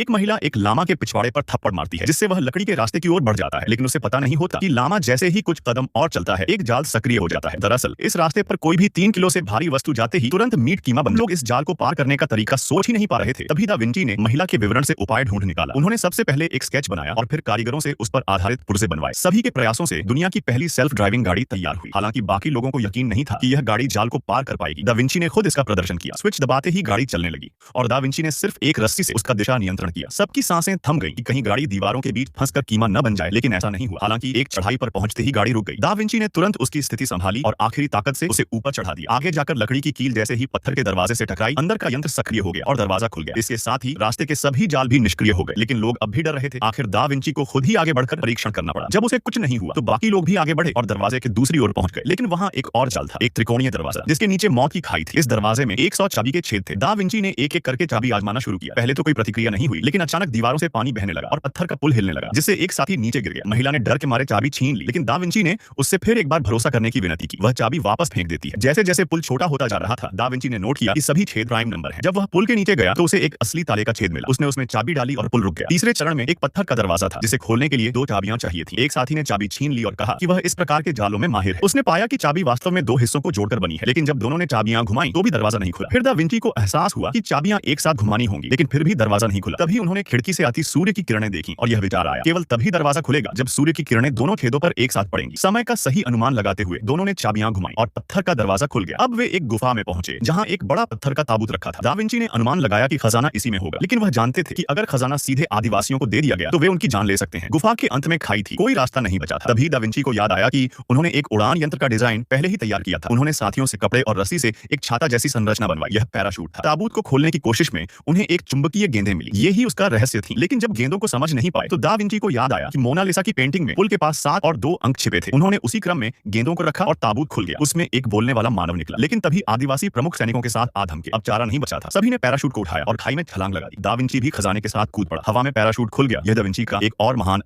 एक महिला एक लामा के पिछवाड़े पर थप्पड़ मारती है, जिससे वह लकड़ी के रास्ते की ओर बढ़ जाता है, लेकिन उसे पता नहीं होता कि लामा जैसे ही कुछ कदम और चलता है, एक जाल सक्रिय हो जाता है। दरअसल इस रास्ते पर कोई भी 3 किलो से भारी वस्तु जाते ही तुरंत मीट कीमा बन। लोग इस जाल को पार करने का तरीका सोच ही नहीं पा रहे थे। तभी दा विंची ने महिला के विवरण से उपाय ढूंढ निकाला। उन्होंने सबसे पहले एक स्केच बनाया और फिर कारीगरों से उस पर आधारित पुर्जे बनवाए। सभी के प्रयासों से दुनिया की पहली सेल्फ ड्राइविंग गाड़ी तैयार हुई। हालांकि बाकी लोगों को यकीन नहीं था कि यह गाड़ी जाल को पार कर पाएगी। दा विंची ने खुद इसका प्रदर्शन किया। स्विच दबाते ही गाड़ी चलने लगी और दा विंची ने सिर्फ एक रस्सी से उसका दिशा नियंत्रण किया। सबकी सांसें थम गईं कि कहीं गाड़ी दीवारों के बीच फंसकर कीमा न बन जाए, लेकिन ऐसा नहीं हुआ। हालांकि एक चढ़ाई पर पहुंचते ही गाड़ी रुक गई। दा विंची ने तुरंत उसकी स्थिति संभाली और आखिरी ताकत से उसे ऊपर चढ़ा दिया। आगे जाकर लकड़ी की कील जैसे ही पत्थर के दरवाजे से टकराई, अंदर का यंत्र सक्रिय हो गया और दरवाजा खुल गया। इसके साथ ही रास्ते के सभी जाल भी निष्क्रिय हो गए। लेकिन लोग अब भी डर रहे थे। आखिर दा विंची को खुद ही आगे बढ़कर परीक्षण करना पड़ा। जब उसे कुछ नहीं हुआ तो बाकी लोग भी आगे बढ़े और दरवाजे के दूसरी ओर पहुंच गए। लेकिन वहां एक और जाल था, एक त्रिकोणीय दरवाजा जिसके नीचे मौत की खाई थी। इस दरवाजे में 100 चाबी के छेद थे। दा विंची ने एक एक करके चाबी आजमाना शुरू किया। पहले तो कोई प्रतिक्रिया नहीं हुई, लेकिन अचानक दीवारों से पानी बहने लगा और पत्थर का पुल हिलने लगा, जिससे एक साथी नीचे गिर गया। महिला ने डर के मारे चाबी छीन ली, लेकिन दा विंची ने उससे फिर एक बार भरोसा करने की विनती की। वह चाबी वापस फेंक देती है। जैसे जैसे पुल छोटा होता जा रहा था, दा विंची ने नोट किया कि सभी छेद प्राइम नंबर हैं। जब वह पुल के नीचे गया तो उसे एक असली ताले का छेद मिला। उसने उसमें चाबी डाली और पुल रुक गया। तीसरे चरण में एक पत्थर का दरवाजा था, जिसे खोलने के लिए 2 चाबियां चाहिए थी। एक साथी ने चाबी छीन ली और कहा कि वह इस प्रकार के जालों में माहिर है। उसने पाया कि चाबी वास्तव में 2 हिस्सों को जोड़कर बनी है, लेकिन जब दोनों ने चाबियां घुमाई तो भी दरवाजा नहीं खुला। फिर दा विंची को एहसास हुआ कि चाबियां एक साथ घुमानी होंगी, लेकिन फिर भी दरवाजा नहीं खुला। तभी उन्होंने खिड़की से आती सूर्य की किरणें देखी और यह विचार आया, केवल तभी दरवाजा खुलेगा जब सूर्य की किरणें दोनों छेदों पर एक साथ पड़ेंगी। समय का सही अनुमान लगाते हुए दोनों ने चाबियां घुमाई और पत्थर का दरवाजा खुल गया। अब वे एक गुफा में पहुंचे, जहां एक बड़ा पत्थर का ताबूत रखा था। दा विंची ने अनुमान लगाया कि खजाना इसी में होगा, लेकिन वह जानते थे कि अगर खजाना सीधे आदिवासियों को दे दिया गया तो वे उनकी जान ले सकते हैं। गुफा के अंत में खाई थी, कोई रास्ता नहीं बचा था। तभी दा विंची को याद आया कि उन्होंने एक उड़ान यंत्र का डिजाइन पहले ही तैयार किया था। उन्होंने साथियों से कपड़े और रस्सी से एक छाता जैसी संरचना बनवाई। यह पैराशूट था। ताबूत को खोलने की कोशिश में उन्हें एक चुंबकीय गेंदें मिली। ये ही उसका रहस्य थी। लेकिन जब गेंदों को समझ नहीं पाए तो दा विंची को याद आया कि मोनालिसा की पेंटिंग में पुल के पास 7 और 2 अंक छिपे थे। उन्होंने उसी क्रम में गेंदों को रखा और ताबूत खुल गया। उसमें एक बोलने वाला मानव निकला। लेकिन तभी आदिवासी प्रमुख सैनिकों के साथ आ धमके। अब चारा नहीं बचा था। सभी ने पैराशूट को उठाया और खाई में छलांग लगा दी। दा विंची भी खजाने के साथ कूद पड़ा। हवा में पैराशूट खुल गया। यह दा विंची का एक और महान